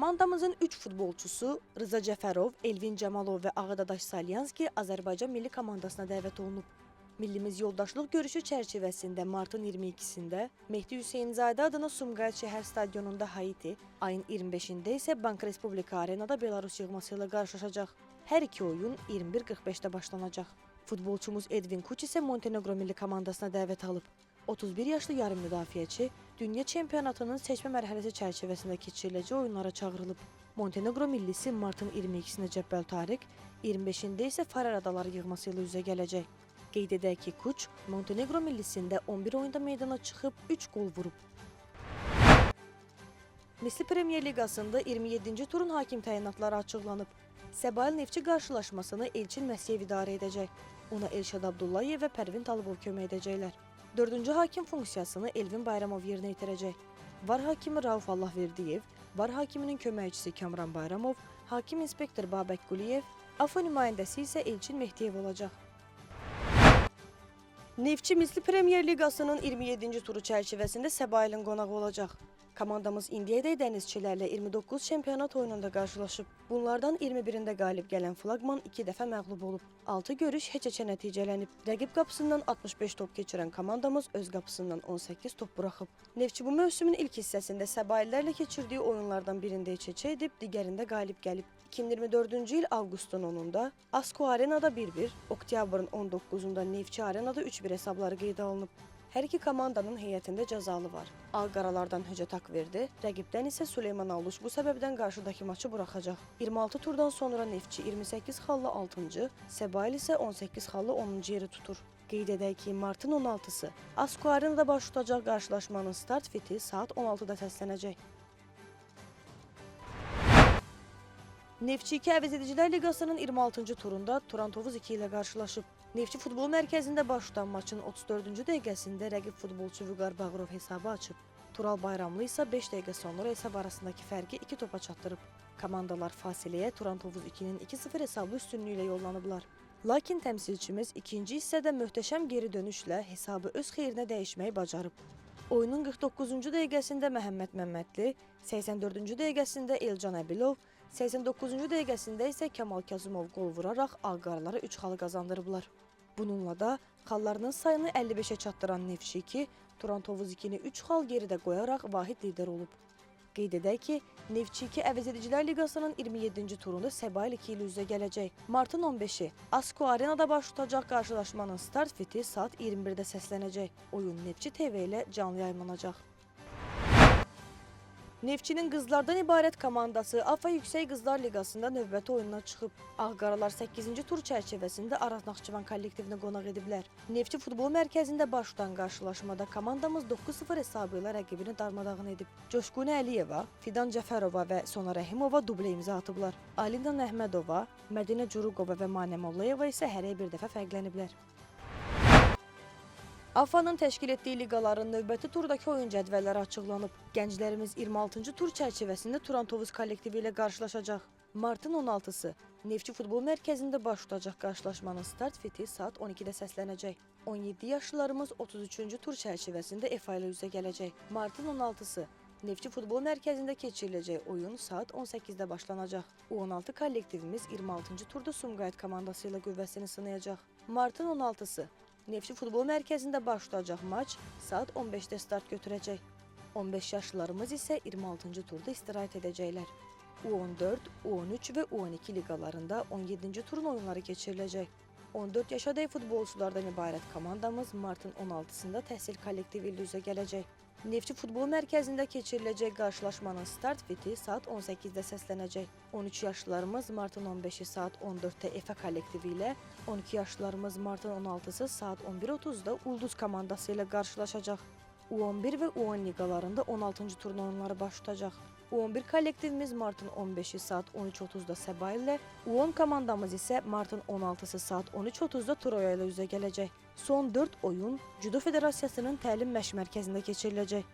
Komandamızın 3 futbolçusu Rıza Cəfərov, Elvin Cəmalov və Ağadadaş Salyanski Azərbaycan milli komandasına dəvət olunub. Millimiz yoldaşlıq görüşü çərçivəsində martın 22-sində Mehdi Hüseynzadə adına Sumqayıt şəhər stadionunda Haiti, ayın 25-də isə Bank Respublika Arenada Belarus yığması ilə qarşılaşacaq. Hər iki oyun 21:45-də başlanacaq. Futbolçumuz Edvin Kuç isə Montenegro milli komandasına dəvət alıb. 31 yaşlı yarım müdafiəçi dünya çempionatının seçmə mərhələsi çərçivəsində keçiriləcək oyunlara çağırılıb. Montenegro millisi martın 22-sində Cəbbəl Tariq, 25-də isə Farar adaları yığması ilə üzə gələcək. Qeyd edək ki, Kuç Montenegro millisində 11 oyunda meydana çıxıb 3 qol vurub. Misli Premyer Liqasında 27-ci turun hakim təyinatları açıqlanıb. Səbail Neftçi qarşılaşmasını Elçin Məsiyev idarə edəcək. Ona Elşad Abdullayev və Pərvin Talıbov kömək edəcəklər. 4-cü hakim funksiyasını Elvin Bayramov yerinə yetirəcək. Var hakimi Rauf Allahverdiyev, var hakiminin köməkçisi Kamran Bayramov, hakim inspektor Babək Quliyev, AFO nümayəndəsi isə Elçin Mehdiyev olacaq. Neftçi Misli Premyer Liqasının 27-ci turu çərçivəsində Səbailin qonağı olacaq. Komandamız indiyədək dənizçilərlə 29 çempionat oyununda qarşılaşıb. Bunlardan 21-də qalib gələn flaqman 2 dəfə məğlub olub. 6 görüş heç-heçə nəticələnib. Rəqib qapısından 65 top keçirən komandamız öz qapısından 18 top buraxıb. Neftçi bu mövsümün ilk hissəsində Səbaillərlə keçirdiyi oyunlardan birində heç-heçə edib, digərində qalib gəlib. 2024-cü il avqustun 10-da Asko Arenada 1-1, oktyabrın 19-da Neftçi Arenada 3-1 hesabları qeydə alınıb. Hər iki komandanın heyətində cəzalı var. Ağqaralardan Höcət Akverdi, rəqibdən isə Süleyman Aluş bu səbəbdən qarşıdakı maçı buraxacaq. 26 turdan sonra Neftçi 28 xalla 6-cı, Səbail isə 18 xalla 10-cu yeri tutur. Qeyd edək ki, martın 16-sı Asko Arenada baş tutacaq qarşılaşmanın start fiti saat 16-da səslənəcək. Neftçi 2 Əvəzedicilər Liqasının 26-cı turunda Turantovuz 2 ilə qarşılaşıb. Neftçi futbol mərkəzində baş tutan maçın 34-cü dəqiqəsində rəqib futbolçu Vüqar Bağırov hesabı açıb. Tural Bayramlı isə 5 dəqiqə sonra hesab arasındakı fərqi 2 topa çatdırıb. Komandalar fasiləyə Turantovuz 2-nin 2-0 hesablı üstünlüyü ilə yollanıblar. Lakin təmsilçimiz ikinci hissədə möhtəşəm geri dönüşlə hesabı öz xeyrinə dəyişməyi bacarıb. Oyunun 49-cu dəqiqəsində Məhəmməd Məmmədli, 84-cü dəqiqəsində Elcan Əbilov, 89-cu dəqiqəsində isə Kamal Kazımov qol vuraraq Ağqaralara 3 xalı qazandırıblar. Bununla da xallarının sayını 55-ə çatdıran Neftçi 2, Turantovuz 2-ni 3 xal geridə qoyaraq vahid lider olub. Qeyd edək ki, Neftçi 2 Əvəzedicilər Liqasının 27-ci turunda Səbail 2 ilə üzə gələcək. Martın 15-i Asko Arenada baş tutacaq qarşılaşmanın start fiti saat 21-də səslənəcək. Oyun Neftçi TV ilə canlı yayımlanacaq. Neftçinin qızlardan ibarət komandası AFA Yüksək Qızlar Liqasında növbəti oyununa çıxıb. Ağqaralar 8-ci tur çərçivəsində Araz Naxçıvan kollektivini qonaq ediblər. Neftçi futbol mərkəzində baş tutan qarşılaşmada komandamız 9-0 hesabı ilə rəqibini darmadağın edib. Coşqun Əliyeva, Fidan Cəfərova və Sona Rəhimova dublə imza atıblar. Alinan Əhmədova, Mədinə Curuqova və Manə Mollayeva isə hərəyə bir dəfə fərqləniblər. AFA-nın təşkil etdiyi liqaların növbəti turdakı oyun cədvəlləri açıqlanıb. Gənclərimiz 26-cı tur çərçivəsində Turantovuz kollektivi ilə qarşılaşacaq. Martın 16-sı Neftçi futbol mərkəzində baş tutacaq qarşılaşmanın start fiti saat 12-də səslənəcək. 17 yaşlılarımız 33-cü tur çərçivəsində EFA ilə üzə gələcək. Martın 16-sı Neftçi futbol mərkəzində keçiriləcək oyun saat 18-də başlanacaq. U16 kollektivimiz 26-cı turda Sumqayıt komandası ilə qüvvəsini sınayacaq. Martın 16-sı Neftçi futbol mərkəzində baş tutacaq maç saat 15-də start götürəcək. 15 yaşlılarımız isə 26-cı turda istirahət edəcəklər. U14, U13 və U12 liqalarında 17-ci turun oyunları keçiriləcək. 14 yaşadək futbolçulardan ibarət komandamız martın 16-sında təhsil kollektivi ilə üzə gələcək. Neftçi futbol mərkəzində keçiriləcək qarşılaşmanın start fiti saat 18-də səslənəcək. 13 yaşlılarımız martın 15-i saat 14-də EFA kollektivi ilə, 12 yaşlılarımız martın 16-sı saat 11:30-da Ulduz komandası ilə qarşılaşacaq. U11 və U10 liqalarında 16-cı turun oyunları baş tutacaq. U11 kollektivimiz martın 15-i saat 13:30-da Səbail ilə, U10 komandamız isə martın 16-sı saat 13:30-da Troya ilə üzə gələcək. Son 4 oyun Judo Federasiyasının təlim məşq mərkəzində keçiriləcək.